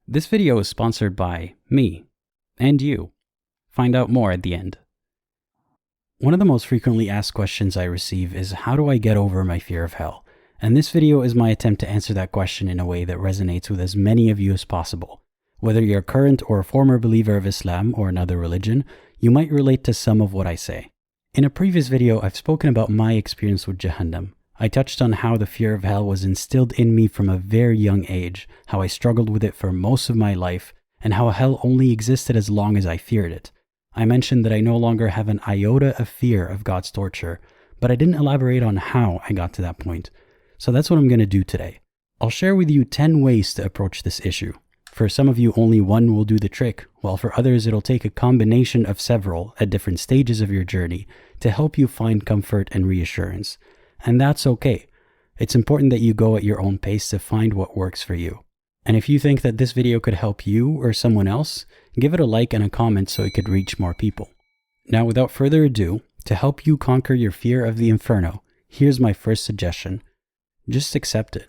This video is sponsored by me and you. Find out more at the end. One of the most frequently asked questions I receive is, how do I get over my fear of hell? And this video is my attempt to answer that question in a way that resonates with as many of you as possible. Whether you're a current or a former believer of Islam or another religion, you might relate to some of what I say. In a previous video, I've spoken about my experience with Jahannam. I touched on how the fear of hell was instilled in me from a very young age, how I struggled with it for most of my life, and how hell only existed as long as I feared it. I mentioned that I no longer have an iota of fear of God's torture, but I didn't elaborate on how I got to that point. So that's what I'm going to do today. I'll share with you 10 ways to approach this issue. For some of you, only one will do the trick, while for others, it'll take a combination of several at different stages of your journey to help you find comfort and reassurance. And that's okay. It's important that you go at your own pace to find what works for you. And if you think that this video could help you or someone else, give it a like and a comment so it could reach more people. Now, without further ado, to help you conquer your fear of the inferno, here's my first suggestion. Just accept it.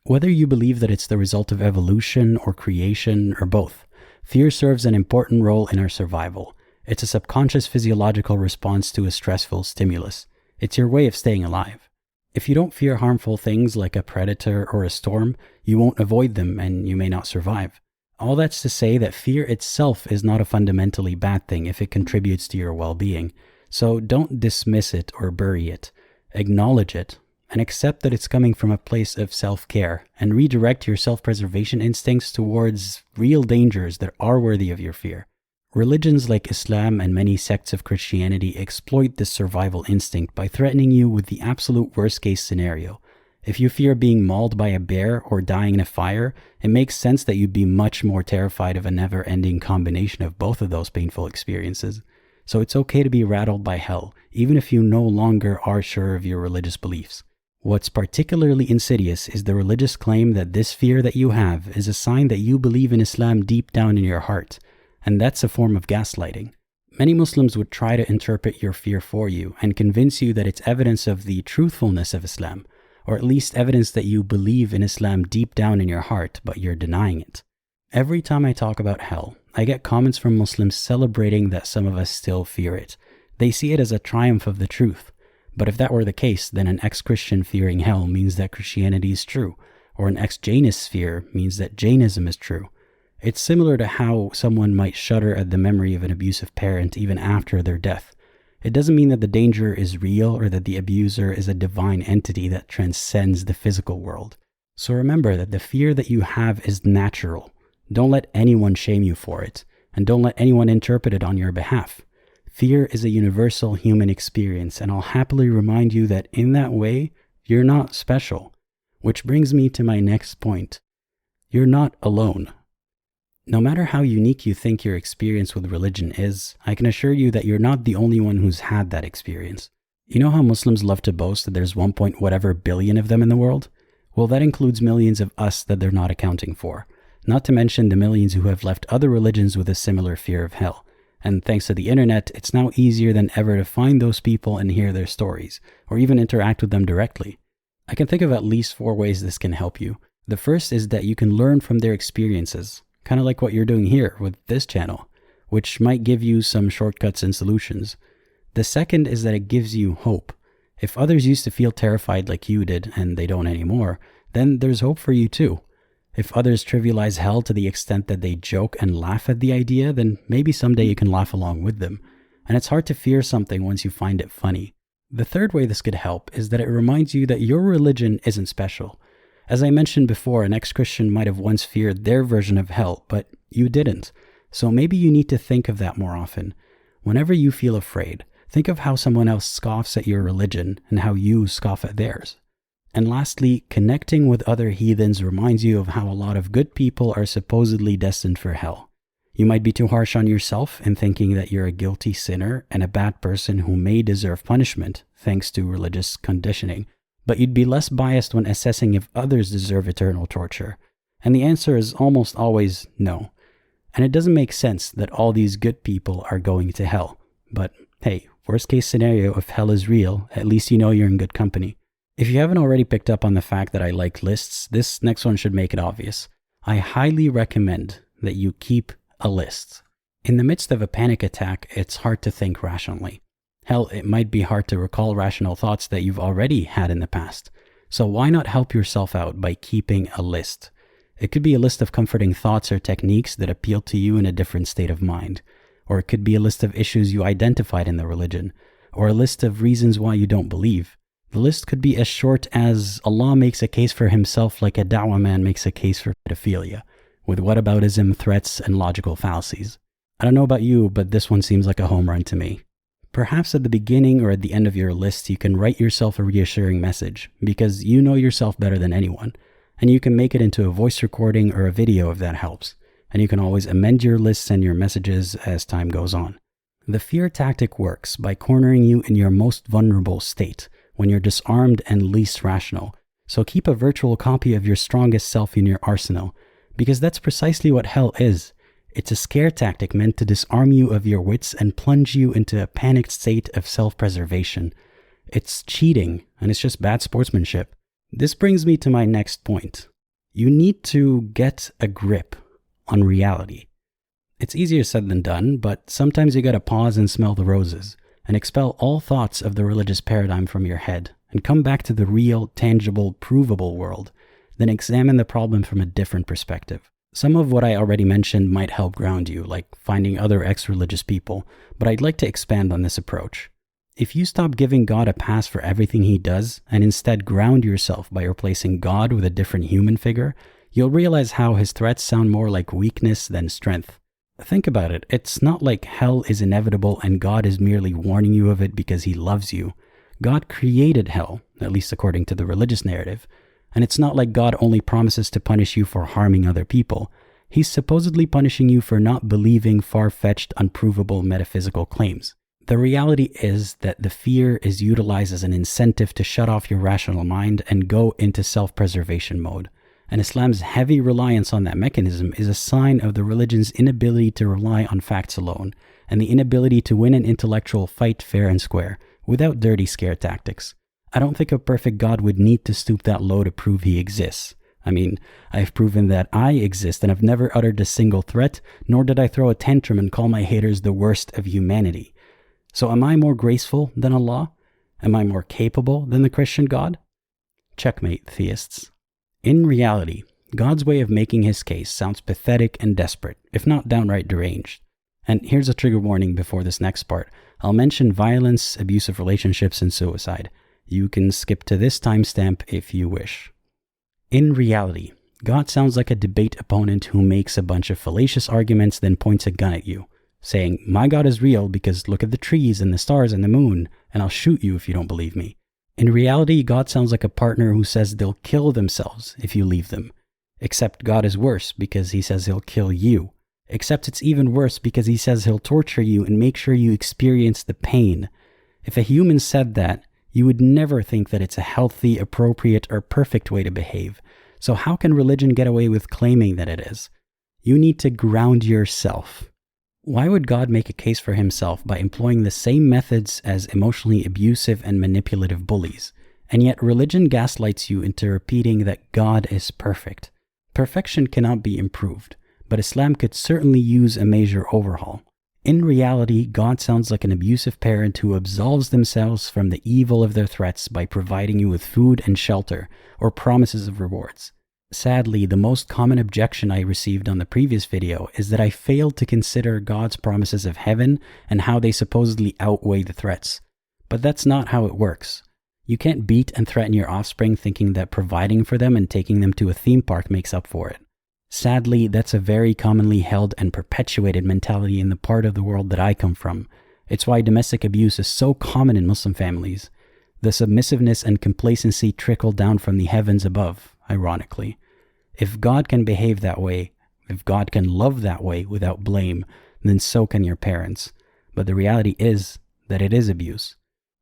Whether you believe that it's the result of evolution or creation or both, fear serves an important role in our survival. It's a subconscious physiological response to a stressful stimulus. It's your way of staying alive. If you don't fear harmful things like a predator or a storm, you won't avoid them and you may not survive. All that's to say that fear itself is not a fundamentally bad thing if it contributes to your well-being. So don't dismiss it or bury it. Acknowledge it and accept that it's coming from a place of self-care, and redirect your self-preservation instincts towards real dangers that are worthy of your fear. Religions like Islam and many sects of Christianity exploit this survival instinct by threatening you with the absolute worst-case scenario. If you fear being mauled by a bear or dying in a fire, it makes sense that you'd be much more terrified of a never-ending combination of both of those painful experiences. So it's okay to be rattled by hell, even if you no longer are sure of your religious beliefs. What's particularly insidious is the religious claim that this fear that you have is a sign that you believe in Islam deep down in your heart. And that's a form of gaslighting. Many Muslims would try to interpret your fear for you and convince you that it's evidence of the truthfulness of Islam, or at least evidence that you believe in Islam deep down in your heart, but you're denying it. Every time I talk about hell, I get comments from Muslims celebrating that some of us still fear it. They see it as a triumph of the truth. But if that were the case, then an ex-Christian fearing hell means that Christianity is true, or an ex-Jainist fear means that Jainism is true. It's similar to how someone might shudder at the memory of an abusive parent even after their death. It doesn't mean that the danger is real or that the abuser is a divine entity that transcends the physical world. So remember that the fear that you have is natural. Don't let anyone shame you for it, and don't let anyone interpret it on your behalf. Fear is a universal human experience, and I'll happily remind you that in that way, you're not special. Which brings me to my next point. You're not alone. No matter how unique you think your experience with religion is, I can assure you that you're not the only one who's had that experience. You know how Muslims love to boast that there's 1 point whatever billion of them in the world? Well, that includes millions of us that they're not accounting for. Not to mention the millions who have left other religions with a similar fear of hell. And thanks to the internet, it's now easier than ever to find those people and hear their stories, or even interact with them directly. I can think of at least 4 ways this can help you. The first is that you can learn from their experiences. Kind of like what you're doing here with this channel, which might give you some shortcuts and solutions. The second is that it gives you hope. If others used to feel terrified like you did and they don't anymore, then there's hope for you too. If others trivialize hell to the extent that they joke and laugh at the idea, then maybe someday you can laugh along with them. And it's hard to fear something once you find it funny. The third way this could help is that it reminds you that your religion isn't special. As I mentioned before, an ex-Christian might have once feared their version of hell, but you didn't. So maybe you need to think of that more often. Whenever you feel afraid, think of how someone else scoffs at your religion and how you scoff at theirs. And lastly, connecting with other heathens reminds you of how a lot of good people are supposedly destined for hell. You might be too harsh on yourself in thinking that you're a guilty sinner and a bad person who may deserve punishment, thanks to religious conditioning. But you'd be less biased when assessing if others deserve eternal torture. And the answer is almost always no. And it doesn't make sense that all these good people are going to hell. But hey, worst case scenario, if hell is real, at least you know you're in good company. If you haven't already picked up on the fact that I like lists, this next one should make it obvious. I highly recommend that you keep a list. In the midst of a panic attack, it's hard to think rationally. Hell, it might be hard to recall rational thoughts that you've already had in the past. So why not help yourself out by keeping a list? It could be a list of comforting thoughts or techniques that appeal to you in a different state of mind. Or it could be a list of issues you identified in the religion. Or a list of reasons why you don't believe. The list could be as short as Allah makes a case for himself like a da'wah man makes a case for pedophilia, with whataboutism, threats, and logical fallacies. I don't know about you, but this one seems like a home run to me. Perhaps at the beginning or at the end of your list, you can write yourself a reassuring message, because you know yourself better than anyone, and you can make it into a voice recording or a video if that helps, and you can always amend your lists and your messages as time goes on. The fear tactic works by cornering you in your most vulnerable state, when you're disarmed and least rational. So keep a virtual copy of your strongest self in your arsenal, because that's precisely what hell is. It's a scare tactic meant to disarm you of your wits and plunge you into a panicked state of self-preservation. It's cheating, and it's just bad sportsmanship. This brings me to my next point. You need to get a grip on reality. It's easier said than done, but sometimes you gotta pause and smell the roses, and expel all thoughts of the religious paradigm from your head, and come back to the real, tangible, provable world. Then examine the problem from a different perspective. Some of what I already mentioned might help ground you, like finding other ex-religious people, but I'd like to expand on this approach. If you stop giving God a pass for everything he does, and instead ground yourself by replacing God with a different human figure, you'll realize how his threats sound more like weakness than strength. Think about it. It's not like hell is inevitable and God is merely warning you of it because he loves you. God created hell, at least according to the religious narrative. And it's not like God only promises to punish you for harming other people. He's supposedly punishing you for not believing far-fetched, unprovable metaphysical claims. The reality is that the fear is utilized as an incentive to shut off your rational mind and go into self-preservation mode. And Islam's heavy reliance on that mechanism is a sign of the religion's inability to rely on facts alone, and the inability to win an intellectual fight fair and square, without dirty scare tactics. I don't think a perfect God would need to stoop that low to prove he exists. I mean, I've proven that I exist and I've never uttered a single threat, nor did I throw a tantrum and call my haters the worst of humanity. So am I more graceful than Allah? Am I more capable than the Christian God? Checkmate, theists. In reality, God's way of making his case sounds pathetic and desperate, if not downright deranged. And here's a trigger warning before this next part. I'll mention violence, abusive relationships, and suicide. You can skip to this timestamp if you wish. In reality, God sounds like a debate opponent who makes a bunch of fallacious arguments then points a gun at you, saying, "My God is real because look at the trees and the stars and the moon, and I'll shoot you if you don't believe me." In reality, God sounds like a partner who says they'll kill themselves if you leave them. Except God is worse because he says he'll kill you. Except it's even worse because he says he'll torture you and make sure you experience the pain. If a human said that, you would never think that it's a healthy, appropriate, or perfect way to behave. So how can religion get away with claiming that it is? You need to ground yourself. Why would God make a case for himself by employing the same methods as emotionally abusive and manipulative bullies? And yet religion gaslights you into repeating that God is perfect. Perfection cannot be improved, but Islam could certainly use a major overhaul. In reality, God sounds like an abusive parent who absolves themselves from the evil of their threats by providing you with food and shelter or promises of rewards. Sadly, the most common objection I received on the previous video is that I failed to consider God's promises of heaven and how they supposedly outweigh the threats. But that's not how it works. You can't beat and threaten your offspring thinking that providing for them and taking them to a theme park makes up for it. Sadly, that's a very commonly held and perpetuated mentality in the part of the world that I come from. It's why domestic abuse is so common in Muslim families. The submissiveness and complacency trickle down from the heavens above, ironically. If God can behave that way, if God can love that way without blame, then so can your parents. But the reality is that it is abuse.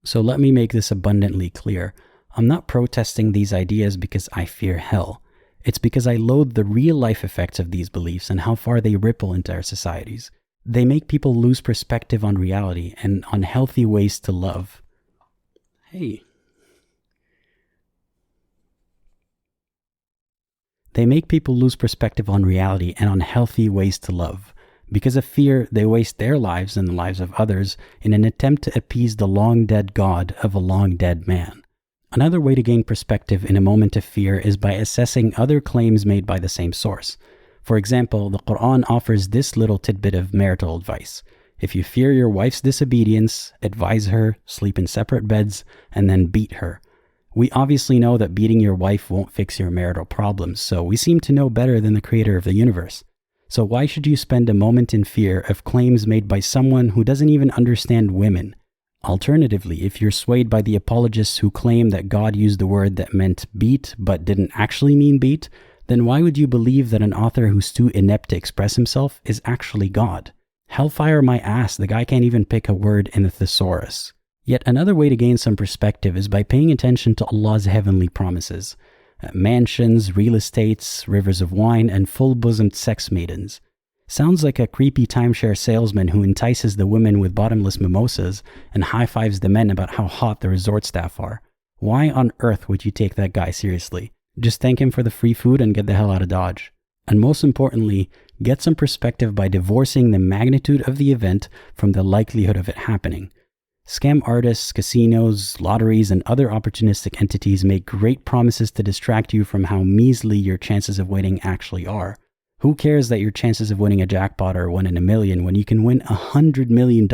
So let me make this abundantly clear. I'm not protesting these ideas because I fear hell. It's because I loathe the real-life effects of these beliefs and how far they ripple into our societies. They make people lose perspective on reality and on healthy ways to love. Hey. They make people lose perspective on reality and on healthy ways to love. Because of fear, they waste their lives and the lives of others in an attempt to appease the long-dead God of a long-dead man. Another way to gain perspective in a moment of fear is by assessing other claims made by the same source. For example, the Quran offers this little tidbit of marital advice. If you fear your wife's disobedience, advise her, sleep in separate beds, and then beat her. We obviously know that beating your wife won't fix your marital problems, so we seem to know better than the creator of the universe. So why should you spend a moment in fear of claims made by someone who doesn't even understand women? Alternatively, if you're swayed by the apologists who claim that God used the word that meant beat but didn't actually mean beat, then why would you believe that an author who's too inept to express himself is actually God? Hellfire my ass, the guy can't even pick a word in the thesaurus. Yet another way to gain some perspective is by paying attention to Allah's heavenly promises. Mansions, real estates, rivers of wine, and full-bosomed sex maidens. Sounds like a creepy timeshare salesman who entices the women with bottomless mimosas and high-fives the men about how hot the resort staff are. Why on earth would you take that guy seriously? Just thank him for the free food and get the hell out of Dodge. And most importantly, get some perspective by divorcing the magnitude of the event from the likelihood of it happening. Scam artists, casinos, lotteries, and other opportunistic entities make great promises to distract you from how measly your chances of winning actually are. Who cares that your chances of winning a jackpot are 1 in a million when you can win $100 million?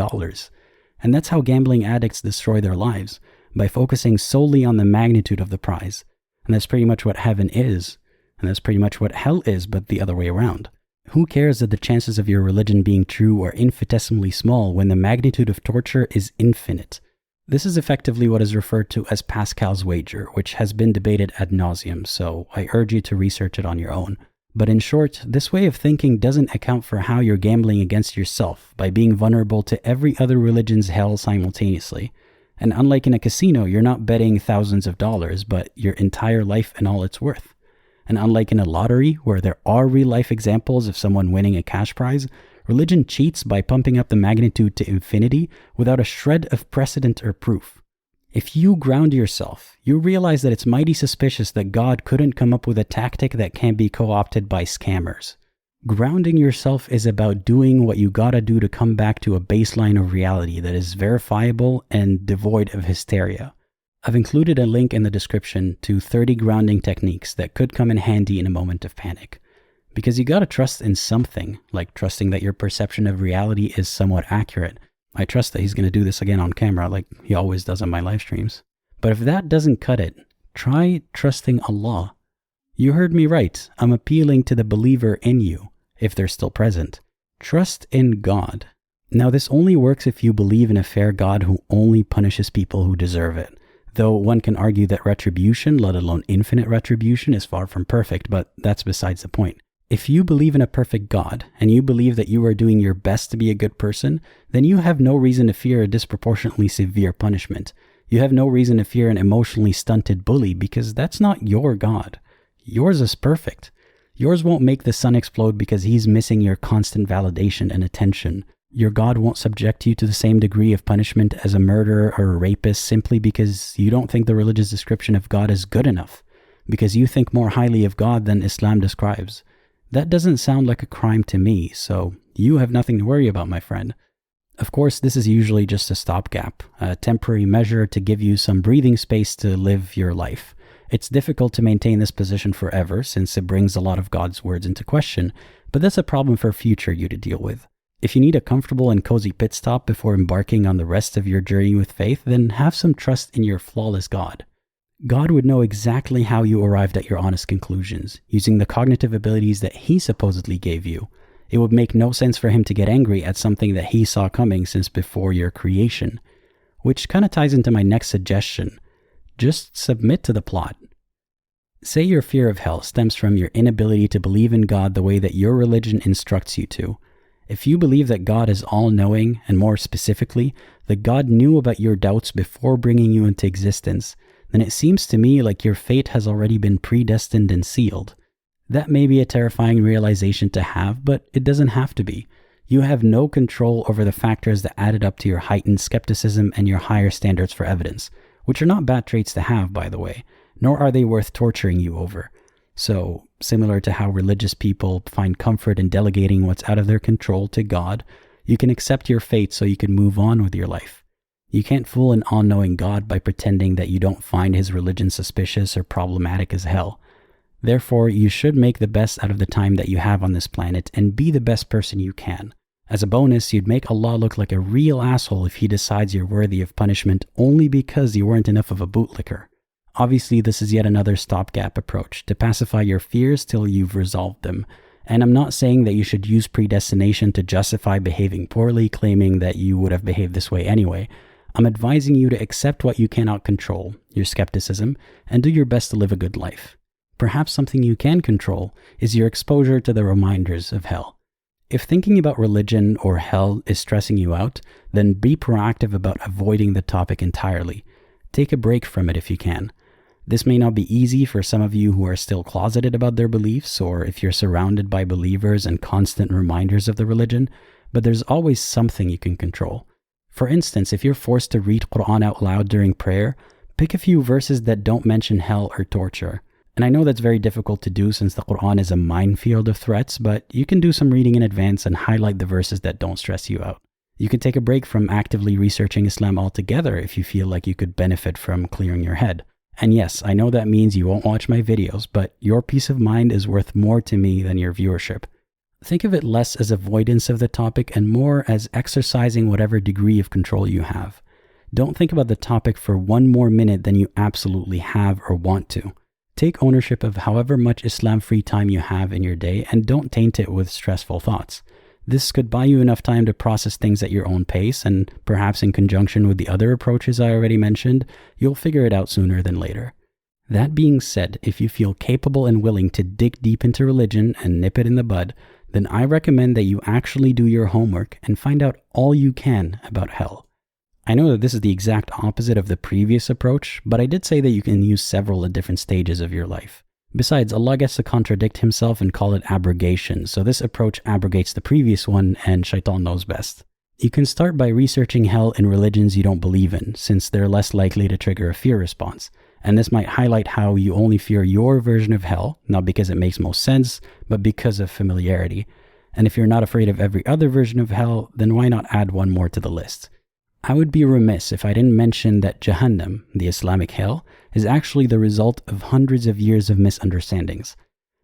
And that's how gambling addicts destroy their lives, by focusing solely on the magnitude of the prize. And that's pretty much what heaven is. And that's pretty much what hell is, but the other way around. Who cares that the chances of your religion being true are infinitesimally small when the magnitude of torture is infinite? This is effectively what is referred to as Pascal's wager, which has been debated ad nauseum, so I urge you to research it on your own. But in short, this way of thinking doesn't account for how you're gambling against yourself by being vulnerable to every other religion's hell simultaneously. And unlike in a casino, you're not betting thousands of dollars, but your entire life and all it's worth. And unlike in a lottery, where there are real-life examples of someone winning a cash prize, religion cheats by pumping up the magnitude to infinity without a shred of precedent or proof. If you ground yourself, you realize that it's mighty suspicious that God couldn't come up with a tactic that can't be co-opted by scammers. Grounding yourself is about doing what you gotta do to come back to a baseline of reality that is verifiable and devoid of hysteria. I've included a link in the description to 30 grounding techniques that could come in handy in a moment of panic. Because you gotta trust in something, like trusting that your perception of reality is somewhat accurate. I trust that he's gonna do this again on camera like he always does on my live streams. But if that doesn't cut it, try trusting Allah. You heard me right. I'm appealing to the believer in you, if they're still present. Trust in God. Now this only works if you believe in a fair God who only punishes people who deserve it. Though one can argue that retribution, let alone infinite retribution, is far from perfect, but that's besides the point. If you believe in a perfect God, and you believe that you are doing your best to be a good person, then you have no reason to fear a disproportionately severe punishment. You have no reason to fear an emotionally stunted bully, because that's not your God. Yours is perfect. Yours won't make the sun explode because he's missing your constant validation and attention. Your God won't subject you to the same degree of punishment as a murderer or a rapist simply because you don't think the religious description of God is good enough, because you think more highly of God than Islam describes. That doesn't sound like a crime to me, so you have nothing to worry about, my friend. Of course, this is usually just a stopgap, a temporary measure to give you some breathing space to live your life. It's difficult to maintain this position forever since it brings a lot of God's words into question, but that's a problem for future you to deal with. If you need a comfortable and cozy pit stop before embarking on the rest of your journey with faith, then have some trust in your flawless God. God would know exactly how you arrived at your honest conclusions, using the cognitive abilities that he supposedly gave you. It would make no sense for him to get angry at something that he saw coming since before your creation. Which kind of ties into my next suggestion. Just submit to the plot. Say your fear of hell stems from your inability to believe in God the way that your religion instructs you to. If you believe that God is all-knowing, and more specifically, that God knew about your doubts before bringing you into existence, then it seems to me like your fate has already been predestined and sealed. That may be a terrifying realization to have, but it doesn't have to be. You have no control over the factors that added up to your heightened skepticism and your higher standards for evidence, which are not bad traits to have, by the way, nor are they worth torturing you over. So, similar to how religious people find comfort in delegating what's out of their control to God, you can accept your fate so you can move on with your life. You can't fool an all-knowing God by pretending that you don't find his religion suspicious or problematic as hell. Therefore, you should make the best out of the time that you have on this planet and be the best person you can. As a bonus, you'd make Allah look like a real asshole if he decides you're worthy of punishment only because you weren't enough of a bootlicker. Obviously, this is yet another stopgap approach to pacify your fears till you've resolved them. And I'm not saying that you should use predestination to justify behaving poorly, claiming that you would have behaved this way anyway. I'm advising you to accept what you cannot control, your skepticism, and do your best to live a good life. Perhaps something you can control is your exposure to the reminders of hell. If thinking about religion or hell is stressing you out, then be proactive about avoiding the topic entirely. Take a break from it if you can. This may not be easy for some of you who are still closeted about their beliefs, or if you're surrounded by believers and constant reminders of the religion, but there's always something you can control. For instance, if you're forced to read Quran out loud during prayer, pick a few verses that don't mention hell or torture. And I know that's very difficult to do since the Quran is a minefield of threats, but you can do some reading in advance and highlight the verses that don't stress you out. You can take a break from actively researching Islam altogether if you feel like you could benefit from clearing your head. And yes, I know that means you won't watch my videos, but your peace of mind is worth more to me than your viewership. Think of it less as avoidance of the topic and more as exercising whatever degree of control you have. Don't think about the topic for one more minute than you absolutely have or want to. Take ownership of however much Islam free time you have in your day and don't taint it with stressful thoughts. This could buy you enough time to process things at your own pace, and perhaps in conjunction with the other approaches I already mentioned, you'll figure it out sooner than later. That being said, if you feel capable and willing to dig deep into religion and nip it in the bud, then I recommend that you actually do your homework and find out all you can about hell. I know that this is the exact opposite of the previous approach, but I did say that you can use several at different stages of your life. Besides, Allah gets to contradict himself and call it abrogation, so this approach abrogates the previous one and Shaitan knows best. You can start by researching hell in religions you don't believe in, since they're less likely to trigger a fear response. And this might highlight how you only fear your version of hell, not because it makes most sense, but because of familiarity. And if you're not afraid of every other version of hell, then why not add one more to the list? I would be remiss if I didn't mention that Jahannam, the Islamic hell, is actually the result of hundreds of years of misunderstandings.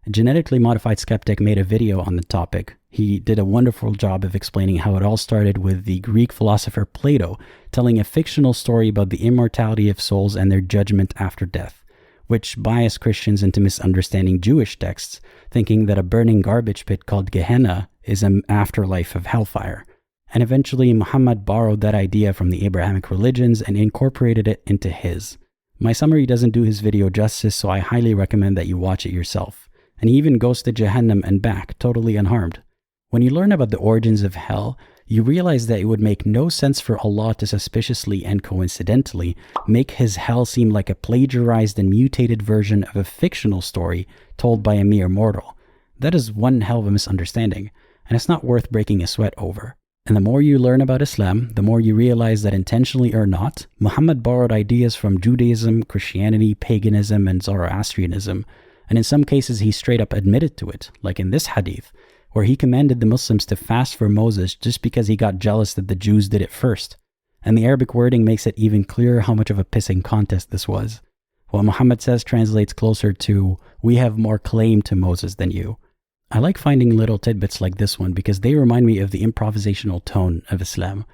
A genetically modified skeptic made a video on the topic. He did a wonderful job of explaining how it all started with the Greek philosopher Plato telling a fictional story about the immortality of souls and their judgment after death, which biased Christians into misunderstanding Jewish texts, thinking that a burning garbage pit called Gehenna is an afterlife of hellfire. And eventually Muhammad borrowed that idea from the Abrahamic religions and incorporated it into his. My summary doesn't do his video justice, so I highly recommend that you watch it yourself. And he even goes to Jahannam and back, totally unharmed. When you learn about the origins of hell, you realize that it would make no sense for Allah to suspiciously and coincidentally make his hell seem like a plagiarized and mutated version of a fictional story told by a mere mortal. That is one hell of a misunderstanding, and it's not worth breaking a sweat over. And the more you learn about Islam, the more you realize that intentionally or not, Muhammad borrowed ideas from Judaism, Christianity, paganism, and Zoroastrianism. And in some cases, he straight up admitted to it, like in this hadith, where he commanded the Muslims to fast for Moses just because he got jealous that the Jews did it first. And the Arabic wording makes it even clearer how much of a pissing contest this was. What Muhammad says translates closer to, "We have more claim to Moses than you." I like finding little tidbits like this one because they remind me of the improvisational tone of Islam.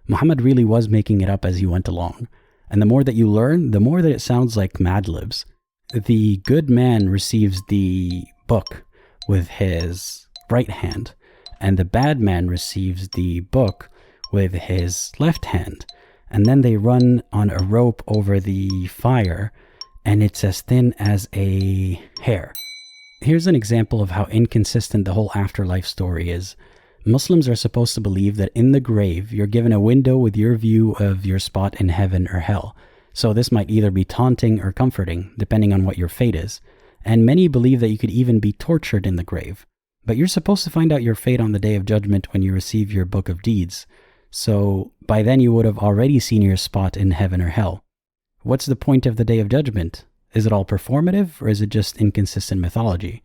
Muhammad really was making it up as he went along. And the more that you learn, the more that it sounds like Mad Libs. The good man receives the book with his right hand, and the bad man receives the book with his left hand. And then they run on a rope over the fire, and it's as thin as a hair. Here's an example of how inconsistent the whole afterlife story is. Muslims are supposed to believe that in the grave, you're given a window with your view of your spot in heaven or hell. So this might either be taunting or comforting, depending on what your fate is. And many believe that you could even be tortured in the grave. But you're supposed to find out your fate on the day of judgment when you receive your book of deeds. So by then you would have already seen your spot in heaven or hell. What's the point of the day of judgment? Is it all performative, or is it just inconsistent mythology?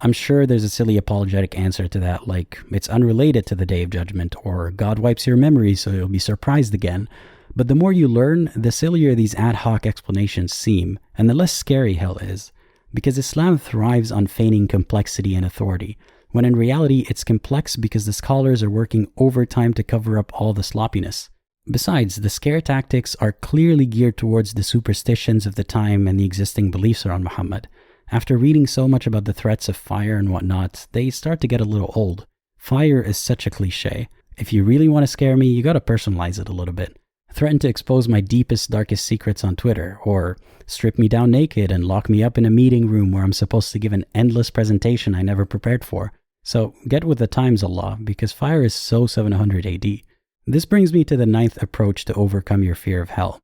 I'm sure there's a silly apologetic answer to that, like it's unrelated to the Day of Judgment, or God wipes your memory so you'll be surprised again. But the more you learn, the sillier these ad hoc explanations seem, and the less scary hell is. Because Islam thrives on feigning complexity and authority, when in reality it's complex because the scholars are working overtime to cover up all the sloppiness. Besides, the scare tactics are clearly geared towards the superstitions of the time and the existing beliefs around Muhammad. After reading so much about the threats of fire and whatnot, they start to get a little old. Fire is such a cliche. If you really want to scare me, you gotta personalize it a little bit. Threaten to expose my deepest, darkest secrets on Twitter, or strip me down naked and lock me up in a meeting room where I'm supposed to give an endless presentation I never prepared for. So get with the times, Allah, because fire is so 700 AD. This brings me to the 9th approach to overcome your fear of hell.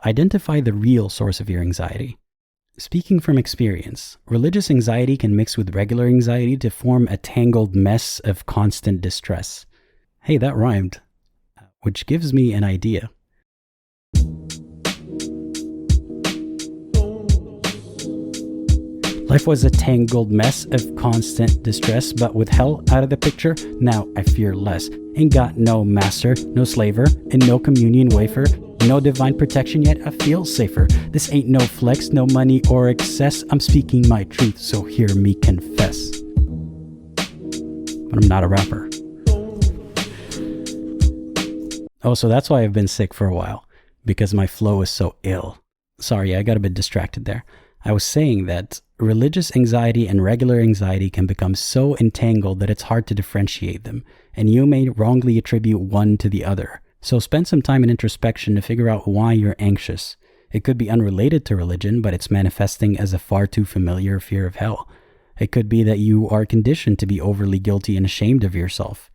Identify the real source of your anxiety. Speaking from experience, religious anxiety can mix with regular anxiety to form a tangled mess of constant distress. Hey, that rhymed. Which gives me an idea. Life was a tangled mess of constant distress, but with hell out of the picture, now I fear less. Ain't got no master, no slaver, and no communion wafer. No divine protection, yet I feel safer. This ain't no flex, no money or excess. I'm speaking my truth, so hear me confess. But I'm not a rapper. Oh, so that's why I've been sick for a while, because my flow is so ill. Sorry, I got a bit distracted there. I was saying that religious anxiety and regular anxiety can become so entangled that it's hard to differentiate them, and you may wrongly attribute one to the other. So spend some time in introspection to figure out why you're anxious. It could be unrelated to religion, but it's manifesting as a far too familiar fear of hell. It could be that you are conditioned to be overly guilty and ashamed of yourself.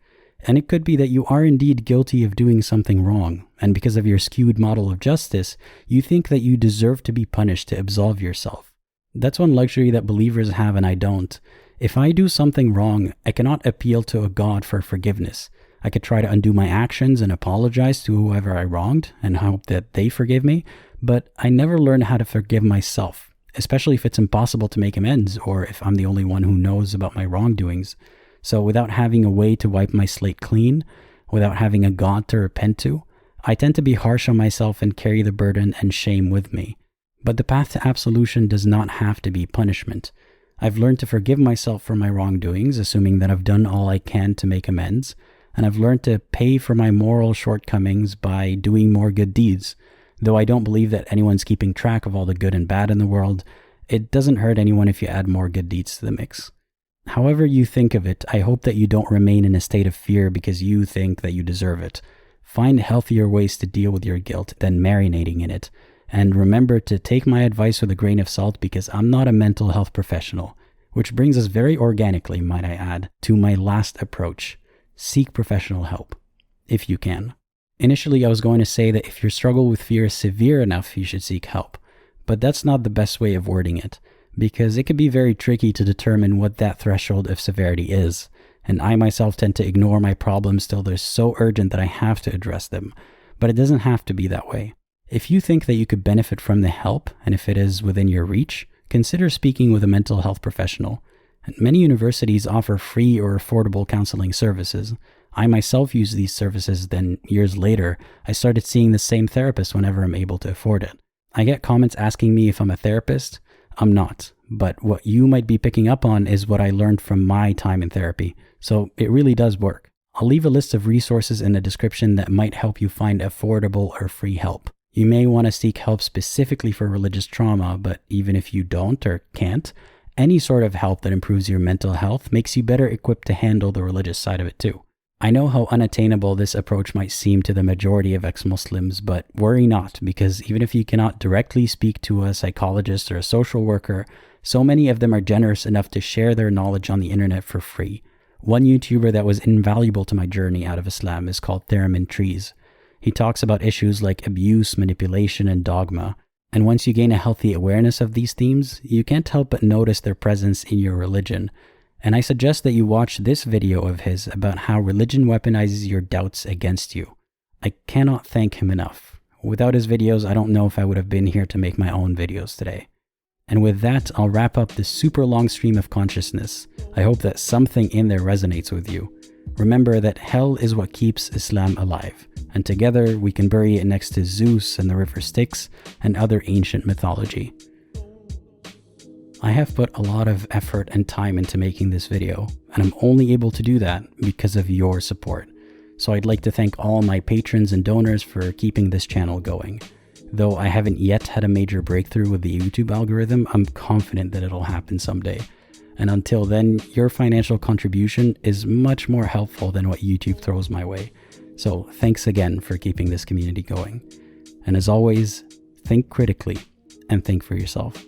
And it could be that you are indeed guilty of doing something wrong, and because of your skewed model of justice, you think that you deserve to be punished to absolve yourself. That's one luxury that believers have and I don't. If I do something wrong, I cannot appeal to a God for forgiveness. I could try to undo my actions and apologize to whoever I wronged and hope that they forgive me, but I never learn how to forgive myself, especially if it's impossible to make amends or if I'm the only one who knows about my wrongdoings. So without having a way to wipe my slate clean, without having a God to repent to, I tend to be harsh on myself and carry the burden and shame with me. But the path to absolution does not have to be punishment. I've learned to forgive myself for my wrongdoings, assuming that I've done all I can to make amends, and I've learned to pay for my moral shortcomings by doing more good deeds. Though I don't believe that anyone's keeping track of all the good and bad in the world, it doesn't hurt anyone if you add more good deeds to the mix. However you think of it, I hope that you don't remain in a state of fear because you think that you deserve it. Find healthier ways to deal with your guilt than marinating in it. And remember to take my advice with a grain of salt because I'm not a mental health professional. Which brings us very organically, might I add, to my last approach. Seek professional help, if you can. Initially, I was going to say that if your struggle with fear is severe enough, you should seek help. But that's not the best way of wording it, because it can be very tricky to determine what that threshold of severity is. And I myself tend to ignore my problems till they're so urgent that I have to address them. But it doesn't have to be that way. If you think that you could benefit from the help, and if it is within your reach, consider speaking with a mental health professional. And many universities offer free or affordable counseling services. I myself use these services, then years later, I started seeing the same therapist whenever I'm able to afford it. I get comments asking me if I'm a therapist. I'm not, but what you might be picking up on is what I learned from my time in therapy. So it really does work. I'll leave a list of resources in the description that might help you find affordable or free help. You may want to seek help specifically for religious trauma, but even if you don't or can't, any sort of help that improves your mental health makes you better equipped to handle the religious side of it too. I know how unattainable this approach might seem to the majority of ex-Muslims, but worry not, because even if you cannot directly speak to a psychologist or a social worker, so many of them are generous enough to share their knowledge on the internet for free. One YouTuber that was invaluable to my journey out of Islam is called Theremin Trees. He talks about issues like abuse, manipulation, and dogma. And once you gain a healthy awareness of these themes, you can't help but notice their presence in your religion. And I suggest that you watch this video of his about how religion weaponizes your doubts against you. I cannot thank him enough. Without his videos, I don't know if I would have been here to make my own videos today. And with that, I'll wrap up this super long stream of consciousness. I hope that something in there resonates with you. Remember that hell is what keeps Islam alive, and together we can bury it next to Zeus and the river Styx and other ancient mythology. I have put a lot of effort and time into making this video, and I'm only able to do that because of your support. So I'd like to thank all my patrons and donors for keeping this channel going. Though I haven't yet had a major breakthrough with the YouTube algorithm, I'm confident that it'll happen someday. And until then, your financial contribution is much more helpful than what YouTube throws my way. So thanks again for keeping this community going. And as always, think critically and think for yourself.